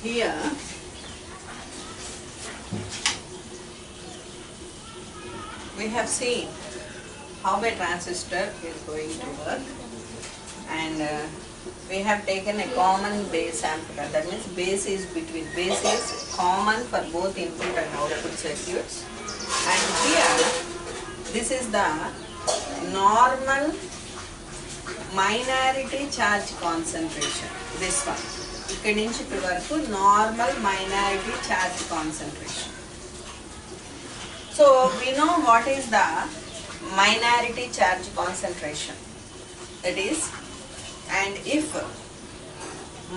here we have seen how a transistor is going to work, and we have taken a common base amplifier. That means base is common for both input and output circuits, and here this is the normal minority charge concentration. This one, ikkadi nunchi ikkadi varaku normal minority charge concentration. So we know what is the minority charge concentration. That is, and if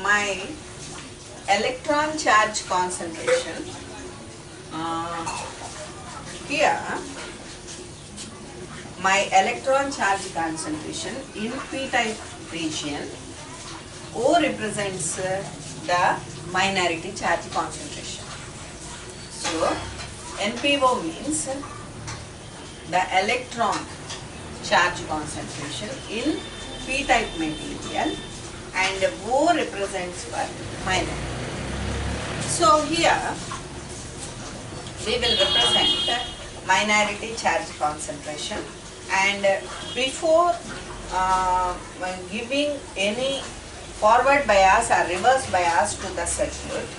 my electron charge concentration here, my electron charge concentration in p-type region, O represents the minority charge concentration. So NPO means the electron charge concentration in p-type material, and O represents for minority. So here we will represent minority charge concentration, and before giving any forward bias or reverse bias to the circuit,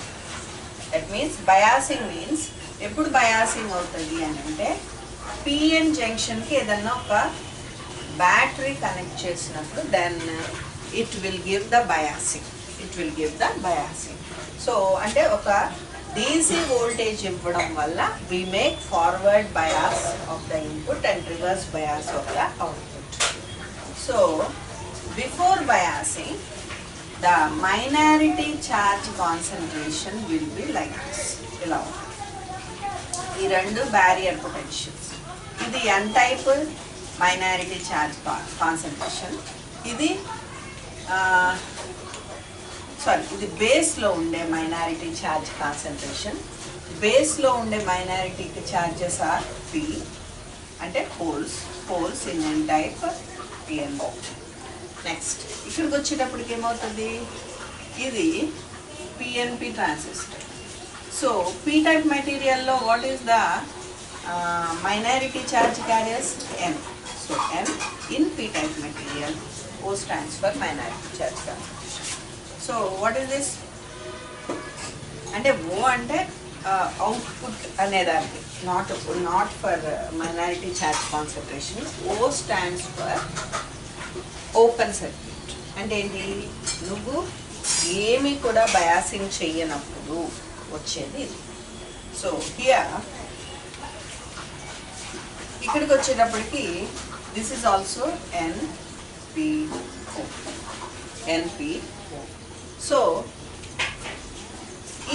that means biasing means ఎప్పుడు biasing అవుతుంది అని అంటే PN జంక్షన్కి ఏదన్నా ఒక battery connect చేసినప్పుడు then it will give the biasing. So అంటే ఒక డీసీ వోల్టేజ్ ఇవ్వడం వల్ల we make forward bias of the input and reverse bias of the output. So before biasing the minority charge concentration will be like this. ఇలా ఉంటుంది. ఈ రెండు barrier potentials. ఇది N type minority charge concentration. ఇది ఇది బేస్లో ఉండే minority charge concentration. బేస్లో ఉండే మైనారిటీ ఛార్జెస్ ఆర్ పి, అంటే పోల్స్ ఇన్ ఎన్ టైప్ పిఎన్ఓ. నెక్స్ట్ ఇక్కడికి వచ్చేటప్పటికి ఏమవుతుంది, ఇది PNP transistor. So p-type material lo what is the minority charge carriers? N. So N in p-type material. O stands for minority charge concentration. So what is this? Ante O ante output anedaki, not for minority charge concentration. O stands for open circuit. Ante enti nuvu emi kuda biasing cheyanappudu వచ్చేది ఇది. So here ఇక్కడికి వచ్చేటప్పటికి this is also NPO. So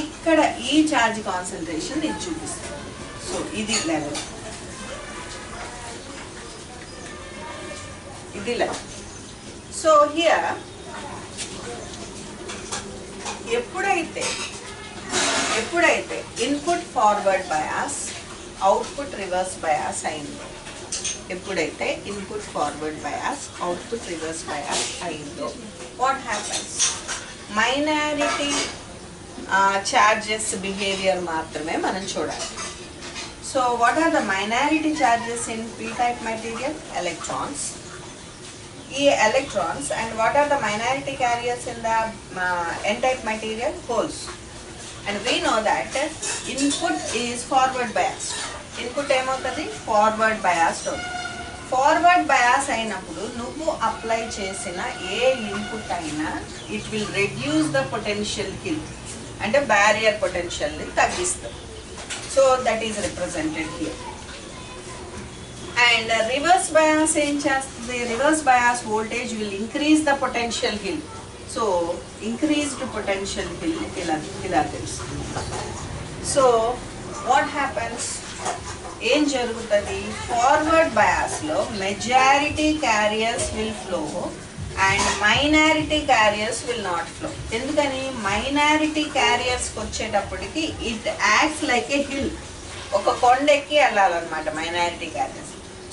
ఇక్కడ ఈ charge concentration ఇది చూపిస్తుంది. So ఇది level, ఇది లెవెల్. సో హియర్ ఎప్పుడైతే input forward bias output reverse bias అయిందో, ఎప్పుడైతే input forward bias output reverse bias అయిందో what happens, minority charges behavior మాత్రమే మనం చూడాలి. So what are the minority charges in P type material? Electrons. ఈ electrons. And what are the minority carriers in the N type material? Holes. And we know that input is forward biased. Input ఏమవుతుంది? Forward biased అవుతుంది. Forward bias అయినప్పుడు నువ్వు apply చేసిన ఏ input అయినా it will reduce the potential hill, అంటే barrier పొటెన్షియల్ని తగ్గిస్తుంది. So that is represented here. And reverse bias ఏం చేస్తుంది? Reverse bias voltage will increase the potential hill. So increased potential hill ఇలా తెలుస్తుంది. సో వాట్ హ్యాపన్స్, ఏం జరుగుతుంది? ఫార్వర్డ్ బయాస్లో majority carriers will flow and minority carriers will not flow. ఎందుకని? మైనారిటీ క్యారియర్స్కి వచ్చేటప్పటికి it acts like a hill, ఒక కొండెక్కి వెళ్ళాలన్నమాట మైనారిటీ క్యారియర్స్.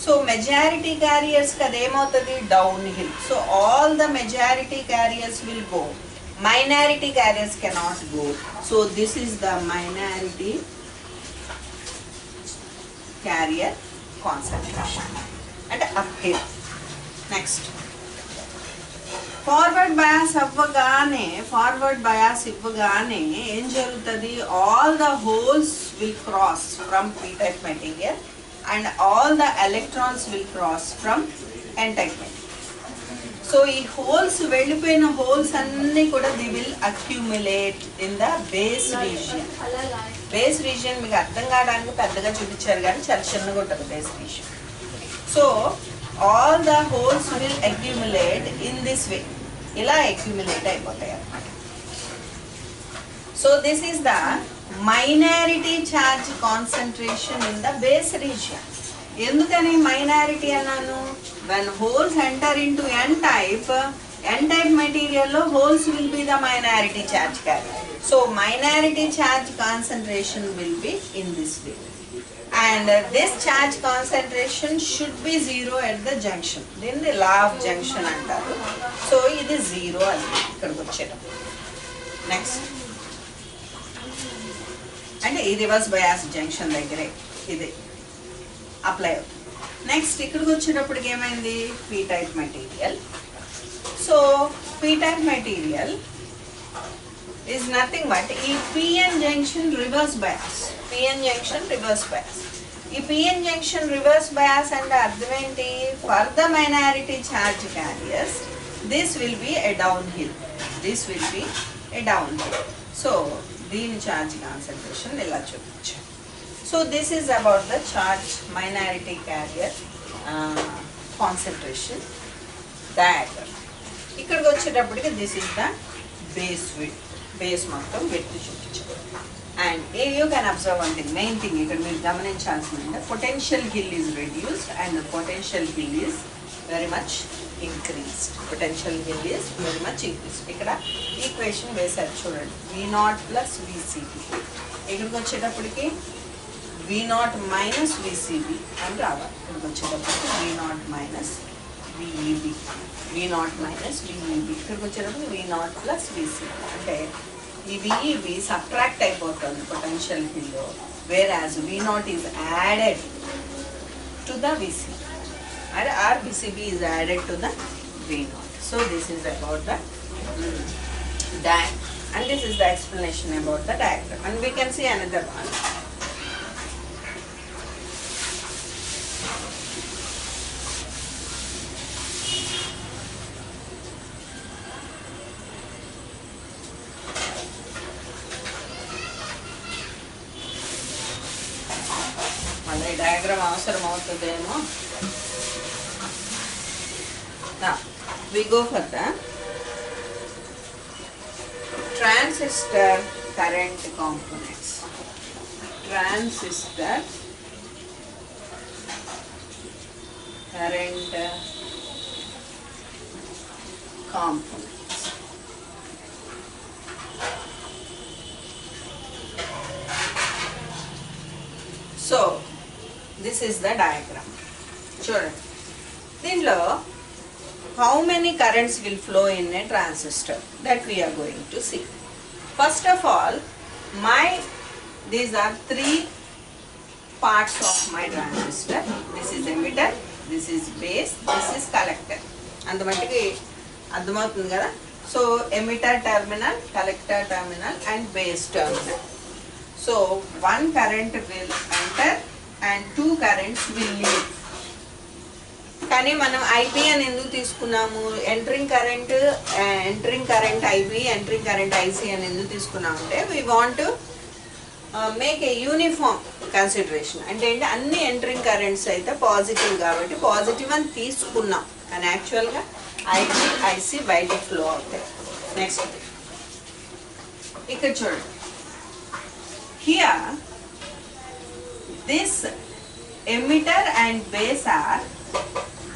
సో మెజారిటీ క్యారియర్స్కి అదేమవుతుంది? Down hill. So all the majority carriers will go, minority carriers cannot go. So this is the minority carrier concentration and uphill. Next, forward bias ఇవ్వగానే ఏం జరుగుతుంది, all the holes will cross from p-type material and all the electrons will cross from n-type material. So ఈ holes వెళ్ళిపోయిన holes అన్నీ కూడా the will accumulate in the base region. Base region మీకు అర్థం కావడానికి పెద్దగా చూపించారు కానీ చాలా చిన్నగా ఉంటుంది base region. So all the holes will accumulate in this way, ఇలా అక్యూములేట్ అయిపోతాయి అన్నమాట. So this is the minority charge concentration in the base region. ఎందుకని మైనారిటీ అన్నాను? when holes enter into n-type material lo holes will be the minority charge carrier. So minority charge concentration will be in this way, and this charge concentration should be zero at the junction. Then the law of junction antaru. So it is zero adi ikkadiki vachetapu. Next, and ee reverse bias junction daggare idi apply అవుతుంది. Next ఇక్కడికి వచ్చేటప్పటికి ఏమైంది, P type material. So P type material is nothing but ఈ PN junction reverse bias. PN junction reverse bias. ఈ PN junction reverse bias అంటే అర్థం ఏంటి? For the minority charge carriers this will be a down hill. This will be a down hill. So దీని charge concentration ఇలా చూపించాం. So this is about the charge minority carrier concentration diagram. ఇక్కడికి వచ్చేటప్పటికి this is the base width. Base మొత్తం width చూపించారు. And you can observe one thing, main thing ఇక్కడ మీరు గమనించాల్సిందంటే potential hill is reduced and potential hill is very much increased. Potential hill is very much increased. ఇక్కడ equation వేసారు చూడండి, V0 plus VCB. ఇక్కడికి వచ్చేటప్పటికి V0 మైనస్ VCB అని రావాలి. ఇక్కడికి వచ్చేటప్పటికి V0 minus VEB. V0 minus VEB. ఇక్కడికి వచ్చేటప్పుడు V0 ప్లస్ VCB. అంటే ఈ VEB సబ్ట్రాక్ట్ అయిపోతుంది పొటెన్షియల్ హిల్లో, whereas V0 is added to the VCB or VCB is added to the V0. So this is about the diagram, and this is the explanation about the diagram. And we can see another one. Diagram అవసరం అవుతుందేమో. Now we go for the transistor current components. Transistor current components. So this is the diagram. చూడండి, దీనిలో how many currents will flow in a transistor, that we are going to see. First of all, these are three parts of my transistor. This is emitter, this is base, this is collector. అంతమట్టుకి అర్థమవుతుంది కదా. So emitter terminal, collector terminal and base terminal. So one current will enter and two currents will leave. కానీ మనం IP అని ఎందుకు తీసుకున్నాము? Entering current IP, entering current IC అని ఎందుకు తీసుకున్నాము అంటే we want to make a uniform consideration. అంటే ఏంటి, అన్ని ఎంట్రింగ్ కరెంట్స్ అయితే పాజిటివ్ కాబట్టి పాజిటివ్ అని తీసుకున్నాం, కానీ యాక్చువల్గా ఐపీ ఐసీ బయటకు ఫ్లో అవుతాయి. నెక్స్ట్ ఇక్కడ చూడండి, here this emitter and base are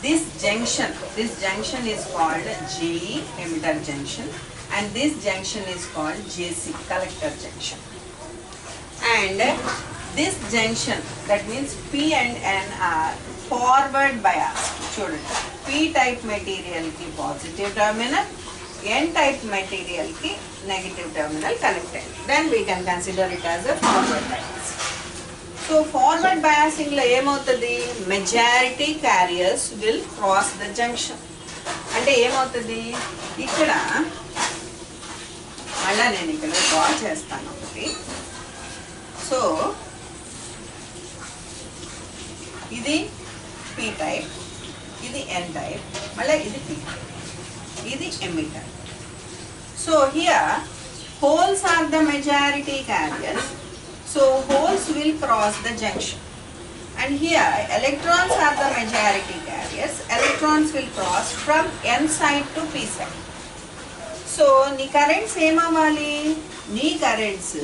this junction is called GE, emitter junction, and this junction is called JC, collector junction. And this junction, that means P and N are forward biased. చూడండి, P type material ki positive terminal N type material ki negative terminal connected. Then we can consider it as a forward bias. So forward biasing lo ఏమవుతది, majority carriers will cross the junction. అంటే ఏమవుతది, ఇక్కడ మళ్ళా నేను ఇక్కడ draw చేస్తాను ఒకటి. So ఇది P type, ఇది N type, మళ్ళీ ఇది P type, ఇది emitter. So here holes are the majority carriers, so holes will cross the junction. And here electrons are the majority carriers, electrons will cross from N side to P side. So నీ currents ఏమవ్వాలి, నీ currents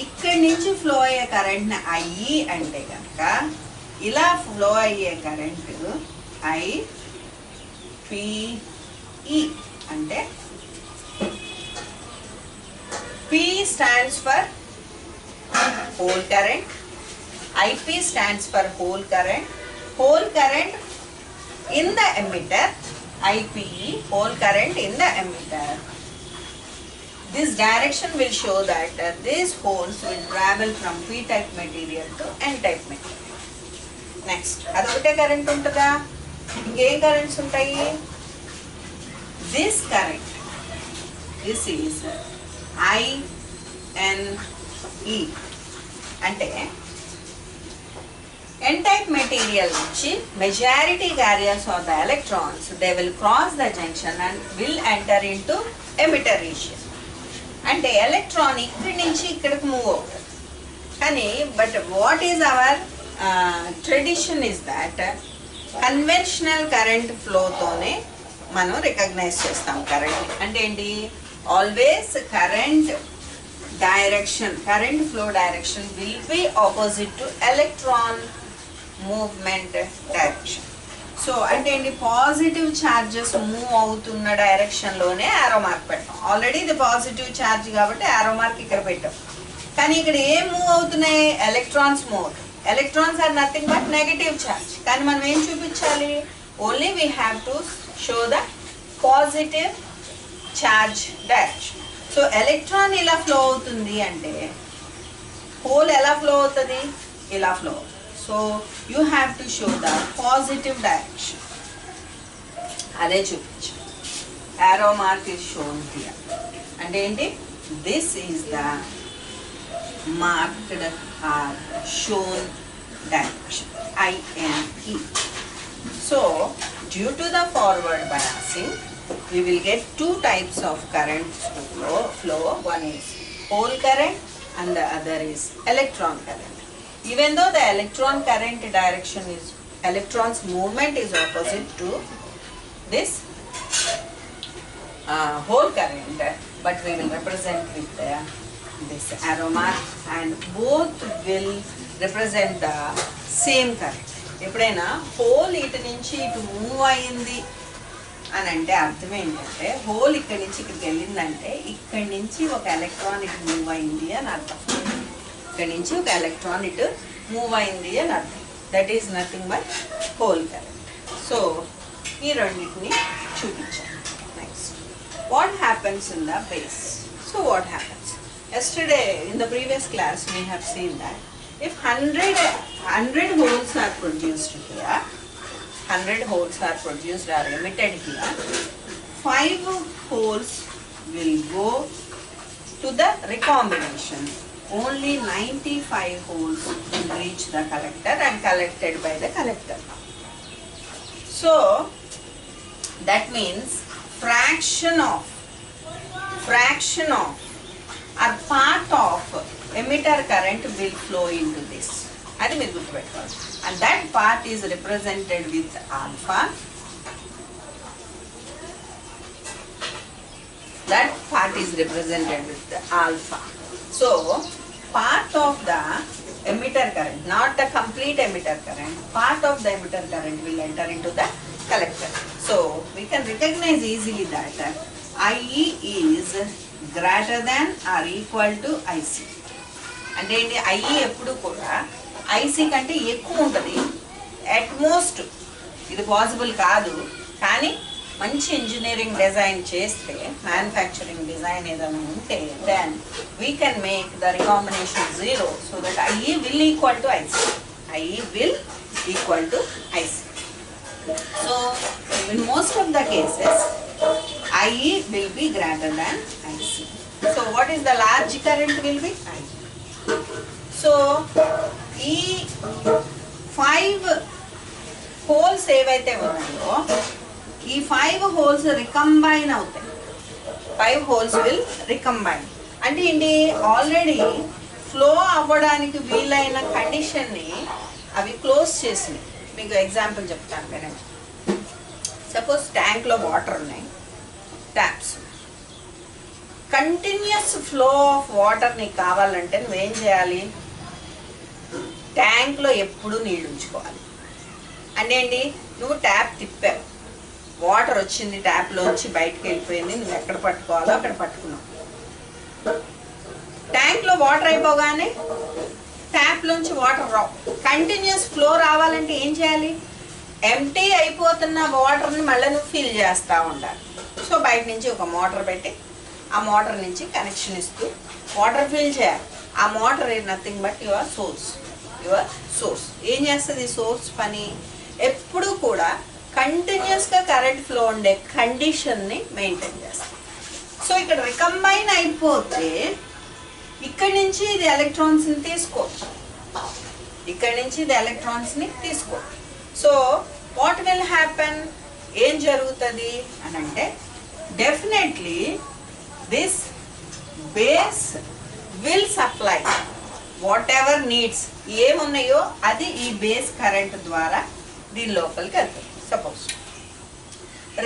ఇక్కడి నుంచి flow అయ్యే కరెంట్ని I అంటే కనుక ఇలా ఫ్లో అయ్యే కరెంట్ IPE అంటే P stands for whole current, IP stands for whole current in the emitter, IPE, whole current in the emitter. This direction will show that these holes will travel from P type material to N type material. Next, అదొకటే current ఉంటుందా, ఇంకేం currents ఉంటాయి, this current, this is INE అంటే N type material నుంచి majority carriers of the electrons, they will cross the junction and will enter into emitter region. అంటే electron ఇక్కడి నుంచి ఇక్కడికి మూవ్ అవుతుంది. కానీ but what is our tradition is that conventional current ఫ్లోతోనే మనం రికగ్నైజ్ చేస్తాం కరెంట్. అంటే ఏంటి, always current direction, current flow direction will be opposite to electron movement direction. So అంటే ఏంటి, పాజిటివ్ ఛార్జెస్ మూవ్ అవుతున్న డైరెక్షన్లోనే యారో మార్క్ పెట్టాం. ఆల్రెడీ ఇది పాజిటివ్ ఛార్జ్ కాబట్టి యారో మార్క్ ఇక్కడ పెట్టాం. కానీ ఇక్కడ ఏం మూవ్ అవుతున్నాయి, ఎలక్ట్రాన్స్ మూవ్ అవుతాయి. Electrons are nothing but negative charge. కానీ మనం ఏం చూపించాలి, only we have to show the positive charge direction. So electron ఇలా ఫ్లో అవుతుంది అంటే హోల్ ఎలా ఫ్లో అవుతుంది, ఇలా ఫ్లో అవుతుంది. So you have to show the positive direction. అదే చూపించు, arrow mark is shown here. అంటే ఏంటి, this is the marked or shown direction, INE. So due to the forward biasing, we will get two types of currents to flow. One is hole current and the other is electron current. Even though the electron current direction is, electrons movement is opposite to this hole current, but we will represent with this arrow mark and both will represent the same current. ఎప్పుడైనా whole ఇటు నుంచి ఇటు move అయింది అని అంటే అర్థం ఏంటంటే, whole ఇక్కడి నుంచి ఇక్కడికి వెళ్ళిందంటే ఇక్కడి నుంచి ఒక ఎలక్ట్రాన్ ఇటు మూవ్ అయింది అని అర్థం. ఇక్కడి నుంచి ఒక ఎలక్ట్రాన్ ఇటు మూవ్ అయింది అని అర్థం. That is nothing but whole current. So ఈ రెండింటిని చూపించాను. Next, what happens in the base. So what happens, yesterday in the previous class we have seen that if 100 holes are produced here, 100 holes are produced or emitted here, 5 holes will go to the recombination. Only 95 holes will reach the collector and collected by the collector. So that means fraction of or part of emitter current will flow into this. అది మీరు గుర్తుపెట్టుకోవాలి. And that part is represented with alpha. That part is represented with the alpha. So part of the emitter current, not the complete emitter current, part of the emitter current will enter into the collector. So we can recognize easily that IE is greater than or equal to IC. అంటే ఏంటి, IE ఎప్పుడు కూడా IC కంటే ఎక్కువ ఉంటుంది. Utmost ఇది possible కాదు, కానీ మంచి ఇంజనీరింగ్ డిజైన్ చేస్తే, మ్యానుఫ్యాక్చరింగ్ డిజైన్ ఏదైనా ఉంటే, then we can make the recombination 0 so that IE will equal to IC. IE will equal to IC. So in most of the cases, IE will be greater than IC. So what is the large current will be? IE. So ఈ 5 holes ఏవైతే ఉన్నాయో, ఈ 5 holes రికంబైన్ అవుతాయి. 5 holes will recombine. అంటే ఏంటి, already flow అవ్వడానికి వీలైన కండిషన్ని అవి క్లోజ్ చేసినాయి. మీకు ఎగ్జాంపుల్ చెప్తాను వినండి. సపోజ్ ట్యాంక్లో వాటర్ ఉన్నాయి, taps. Continuous flow of water నీకు కావాలంటే నువ్వేం చేయాలి, ట్యాంక్లో ఎప్పుడు నీళ్ళు ఉంచుకోవాలి. అంటే ఏంటి, నువ్వు ట్యాప్ తిప్పావు, వాటర్ వచ్చింది, ట్యాప్లోంచి బయటకు వెళ్ళిపోయింది, నువ్వు ఎక్కడ పట్టుకోవాలో అక్కడ పట్టుకున్నావు. ట్యాంక్లో వాటర్ అయిపోగానే ట్యాప్లోంచి వాటర్ రావు. కంటిన్యూస్ ఫ్లో రావాలంటే ఏం చేయాలి, ఎంటీ అయిపోతున్న వాటర్ని మళ్ళీ నువ్వు ఫిల్ చేస్తూ ఉండాలి. సో బయట నుంచి ఒక మోటార్ పెట్టి ఆ మోటార్ నుంచి కనెక్షన్ ఇస్తూ వాటర్ ఫిల్ చేయాలి. ఆ motor nothing but your source. ఏం చేస్తుంది ఈ సోర్స్ పని, ఎప్పుడు కూడా కంటిన్యూస్గా కరెంట్ ఫ్లో ఉండే కండిషన్ని మెయింటైన్ చేస్తుంది. సో ఇక్కడ రికంబైన్ అయిపోతే ఇక్కడి నుంచి ఇది ఎలక్ట్రాన్స్ని తీసుకోవచ్చు, ఇక్కడి నుంచి ఇది ఎలక్ట్రాన్స్ని తీసుకోవచ్చు. సో వాట్ విల్ హ్యాపెన్, ఏం జరుగుతుంది అని అంటే, definitely this base will supply what ever needs, ఏమున్నాయో అది ఈ బేస్ కరెంట్ ద్వారా దీని లోపలికి వెళ్తుంది. సపోజ్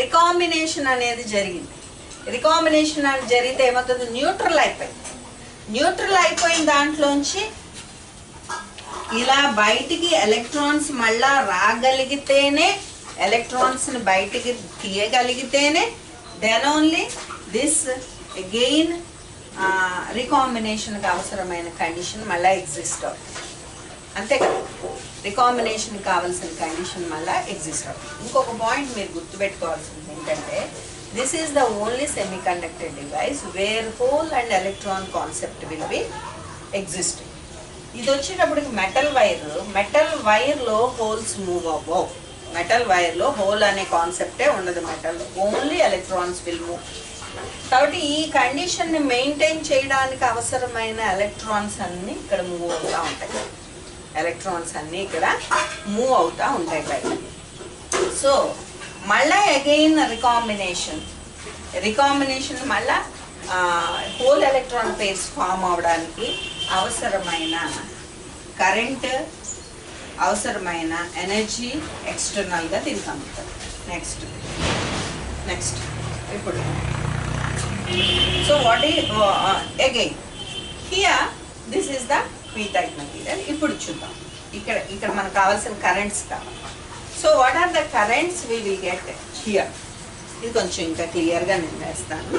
రికాంబినేషన్ అనేది జరిగింది. రికాంబినేషన్ అనేది జరిగితే ఏమవుతుంది, న్యూట్రల్ అయిపోయింది. న్యూట్రల్ అయిపోయిన దాంట్లోంచి ఇలా బయటికి ఎలక్ట్రాన్స్ మళ్ళా రాగలిగితేనే, ఎలక్ట్రాన్స్ని బయటికి తీయగలిగితేనే, దెన్ ఓన్లీ దిస్ అగెయిన్ రికాంబినేషన్కి అవసరమైన కండిషన్ మళ్ళీ ఎగ్జిస్ట్ అవుతుంది. అంతే కదా, రికాంబినేషన్ కావాల్సిన కండిషన్ మళ్ళీ ఎగ్జిస్ట్ అవుతుంది. ఇంకొక పాయింట్ మీరు గుర్తుపెట్టుకోవాల్సింది ఏంటంటే, this is the only semiconductor device where hole and electron concept will be existing. ఇది వచ్చేటప్పటికి మెటల్ వైర్లో హోల్స్ మూవ్ అవ్వవు. మెటల్ వైర్లో హోల్ అనే కాన్సెప్టే ఉండదు. Metal only electrons will move. కాబట్టి ఈ కండిషన్ని మెయింటైన్ చేయడానికి అవసరమైన ఎలక్ట్రాన్స్ అన్నీ ఇక్కడ మూవ్ అవుతూ ఉంటాయి. ఎలక్ట్రాన్స్ అన్నీ ఇక్కడ మూవ్ అవుతూ ఉంటాయి బయట. సో మళ్ళీ అగైన్ రికాంబినేషన్ మళ్ళా హోల్ ఎలక్ట్రాన్ పేర్స్ ఫామ్ అవడానికి అవసరమైన కరెంట్, అవసరమైన ఎనర్జీ ఎక్స్టర్నల్గా దీనికి అందుతుంది. నెక్స్ట్ ఇప్పుడు సో వాట్ ఈ again here this is the P type material. ఇప్పుడు చూద్దాం, ఇక్కడ మనకు కావాల్సిన కరెంట్స్ కావాలి. So what are the currents we will get here. ఇది కొంచెం ఇంకా క్లియర్గా నేను వేస్తాను.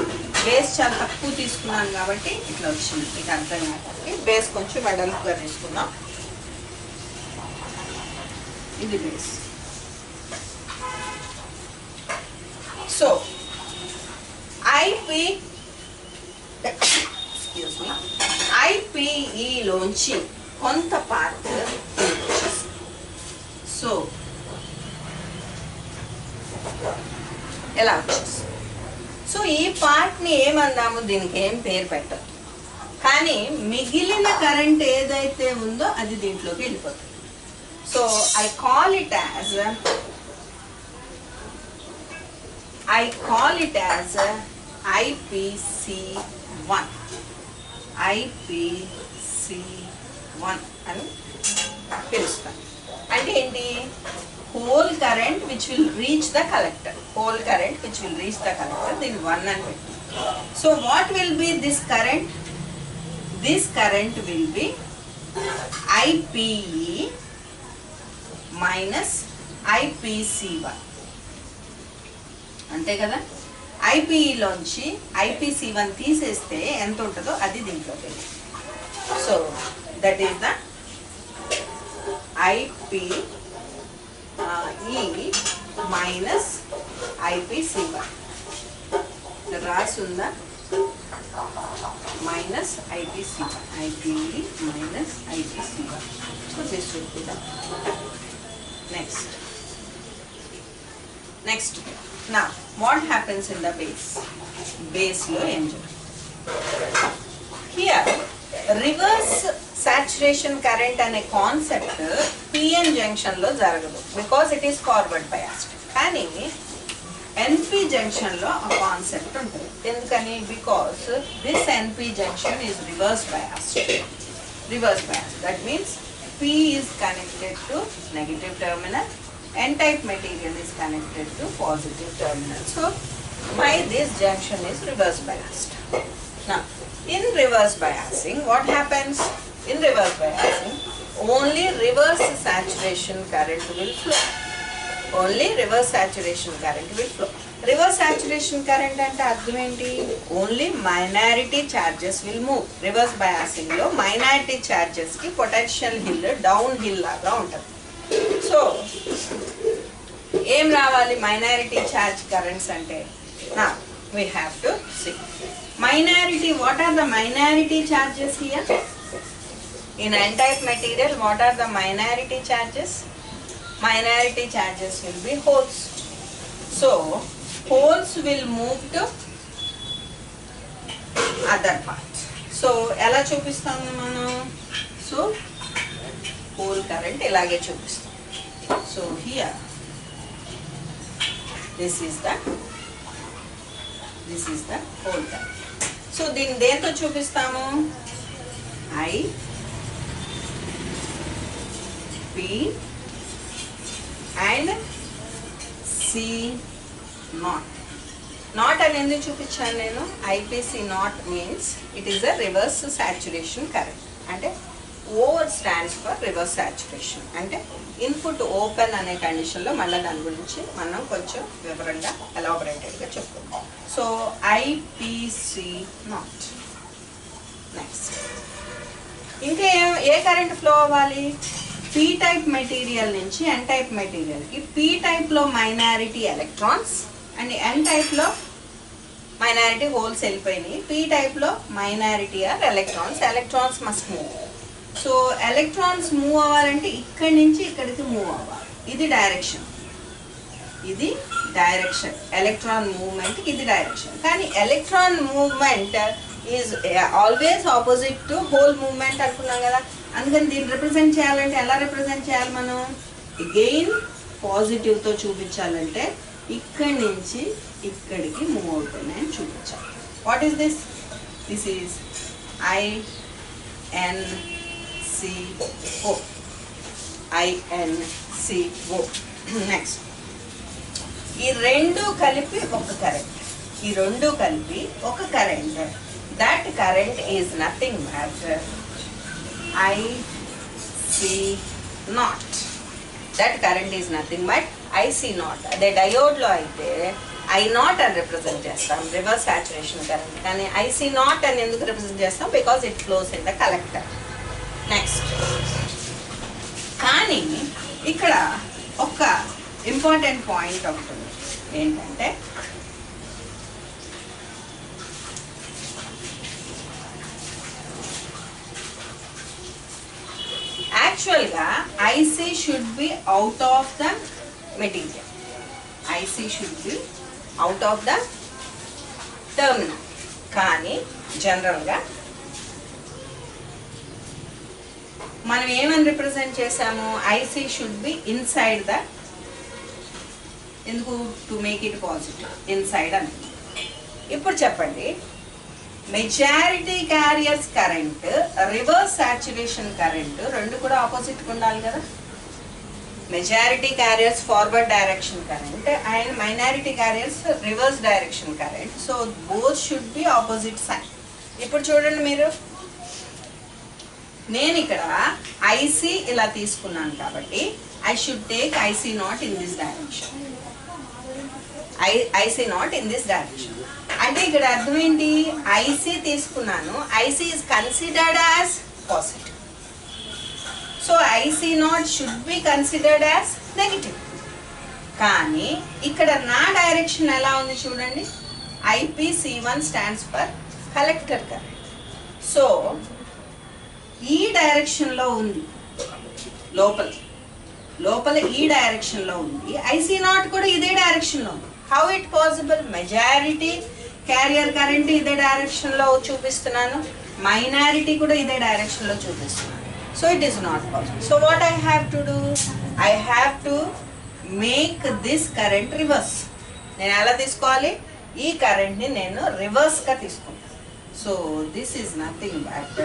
బేస్ చాలా తక్కువ తీసుకున్నాను కాబట్టి ఇట్లా వచ్చింది, మీకు అర్థం కావాలి. బేస్ కొంచెం వెడల్పుగా తీసుకున్నాం. ఇది బేస్. సో ఐపీఈలోంచి కొంత పార్ట్ సో ఎలా వచ్చేసి, సో ఈ పార్ట్ని ఏమందాము, దీనికి ఏం పేరు పెట్టదు, కానీ మిగిలిన కరెంట్ ఏదైతే ఉందో అది దీంట్లోకి వెళ్ళిపోతుంది. So I call it as IP1 అని పిలుస్తాను. అంటే ఏంటి, whole current which will reach the collector, దీని 1 అని పెట్టి. So what will be this current? This current will be IPE minus IPC1. అంతే కదా, ఐపీఈలోంచి IPC1 తీసేస్తే ఎంత ఉంటుందో అది దీంట్లోకి. So that is the IPE minus IPC1 రాసుందా minus IPC1 IPE minus IPC1. So this will be the next. Now what happens in the base lo engine here reverse saturation current ane concept PN junction lo jaragadu because it is forward biased. Kani NP junction lo a concept untadi endukani because this NP junction is reverse biased. That means P is connected to negative terminal, N-type material is connected to positive terminal. So this junction is reverse biased. Now in reverse biasing what happens? In reverse biasing only reverse saturation current will flow. Reverse saturation current ante అర్థం ఏంటి? Only minority charges will move. Reverse biasing లో minority charges కి potential hill down hill లాగా ఉంటుంది. So ఏం రావాలి minority charge currents అంటే? నా we have to see minority. What are the minority charges here? In N-type material what are the minority charges? Minority charges will be holes. So holes will move to other parts. So ela చూపిస్తాము మనం. So hole current ఇలాగే చూపిస్తాం. So here this is the hole current. So దీన్ని దేంతో చూపిస్తాము? I P and C naught. Not అని ఎందుకు చూపించాను నేను? IPC naught means it is a reverse saturation current. అంటే O stands for reverse saturation. అంటే ఇన్పుట్ ఓపెన్ అనే కండిషన్లో మళ్ళీ దాని గురించి మనం కొంచెం వివరంగా ఎలాబొరేటెడ్గా చెప్పుకుందాం. So IPC naught. నెక్స్ట్ ఇంకా ఏ కరెంట్ ఫ్లో అవ్వాలి? P type మెటీరియల్ నుంచి N type మెటీరియల్కి P type లో minority electrons and N type లో మైనారిటీ హోల్స్ వెళ్ళిపోయినాయి. P type లో minority are electrons must move. So electrons move అవ్వాలంటే ఇక్కడి నుంచి ఇక్కడికి మూవ్ అవ్వాలి. ఇది డైరెక్షన్ ఎలక్ట్రాన్ మూవ్మెంట్ ఇది డైరెక్షన్. కానీ electron movement is always opposite to hole movement అనుకున్నాం కదా. అందుకని దీన్ని రిప్రజెంట్ చేయాలంటే ఎలా రిప్రజెంట్ చేయాలి మనం? అగైన్ పాజిటివ్తో చూపించాలంటే ఇక్కడి నుంచి ఇక్కడికి మూవ్ అవుతున్నాయని చూపించాలి. What is this? This is INCO. Next ఈ రెండు కలిపి ఒక current. That current is nothing but IC naught. That current is nothing but IC naught. అదే డయోడ్లో అయితే I naught అని రిప్రజెంట్ చేస్తాం, రివర్స్ సాచురేషన్ కరెంట్. కానీ IC naught అని ఎందుకు రిప్రజెంట్ చేస్తాం? Because it flows in the collector. Next కానీ ఇక్కడ ఒక ఇంపార్టెంట్ పాయింట్ ఉంటుంది. ఏంటంటే యాక్చువల్గా IC should be out of the material. IC should be out of the terminal. కానీ జనరల్గా మనం ఏమని రిప్రజెంట్ చేసాము? IC should be inside the, ఎందుకు? To make it positive, inside అని. ఇప్పుడు చెప్పండి, majority carriers current, reverse saturation current రెండు కూడా ఆపోజిట్గా ఉండాలి కదా. Majority carriers forward direction current and minority carriers reverse direction current. So both should be opposite side. ఇప్పుడు చూడండి మీరు, నేను ఇక్కడ IC ఇలా తీసుకున్నాను కాబట్టి I should take IC naught in this direction. IC naught in this direction. అంటే ఇక్కడ అర్థం ఏంటి? IC తీసుకున్నాను, IC is considered as positive. So IC naught should be considered as negative. కానీ ఇక్కడ నా డైరెక్షన్ ఎలా ఉంది చూడండి, IPC1 stands for collector current. So ఈ డైరెక్షన్లో ఉంది, లోపల ఈ డైరెక్షన్లో ఉంది. IC0 కూడా ఇదే డైరెక్షన్లో ఉంది. How it possible? Majority carrier current ఇదే డైరెక్షన్లో చూపిస్తున్నాను, మైనారిటీ కూడా ఇదే డైరెక్షన్లో చూపిస్తున్నాను. So it is not possible. So what I have to do? I have to make this current reverse. నేను ఎలా తీసుకోవాలి? ఈ కరెంట్ని నేను రివర్స్గా తీసుకుంటాను. So this is nothing but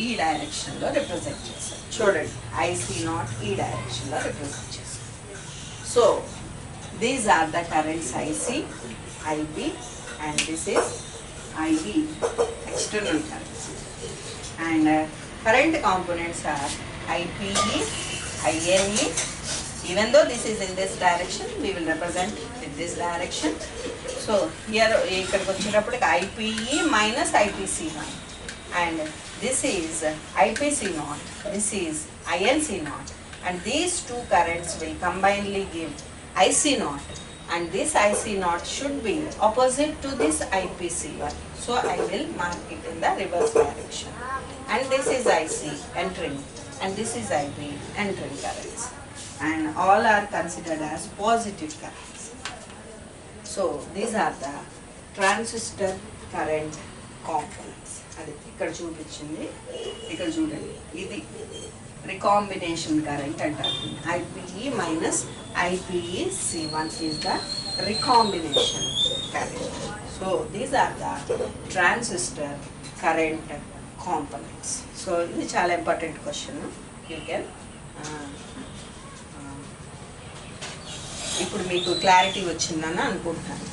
ఈ డైరెక్షన్లో రిప్రజెంట్ చేశాను. చూడండి, IC0 ఈ డైరెక్షన్లో రిప్రజెంట్ చేశాను. So these are the currents IC, IB and this is IB, external currents. And current components are IPE, INE. Even though this is in this direction, we will represent in this direction. So here ikkadiki vachinappudu IPE minus IPC1, and this is IPC0, this is INC0, and these two currents will combinedly give IC0, and this IC0 should be opposite to this IPC1. So I will mark it in the reverse direction. And this is IC entering, and this is IB entering currents. And all are considered as positive currents. So these are the transistor current components. అది ఇక్కడ చూపించింది, ఇక్కడ చూడండి, ఇది recombination current అంటారు. IPE minus IPEC1 is the recombination current. So these are the transistor current components. So ఇది చాలా important question. You can ఇప్పుడు మీకు క్లారిటీ వచ్చిందని అనుకుంటున్నాను.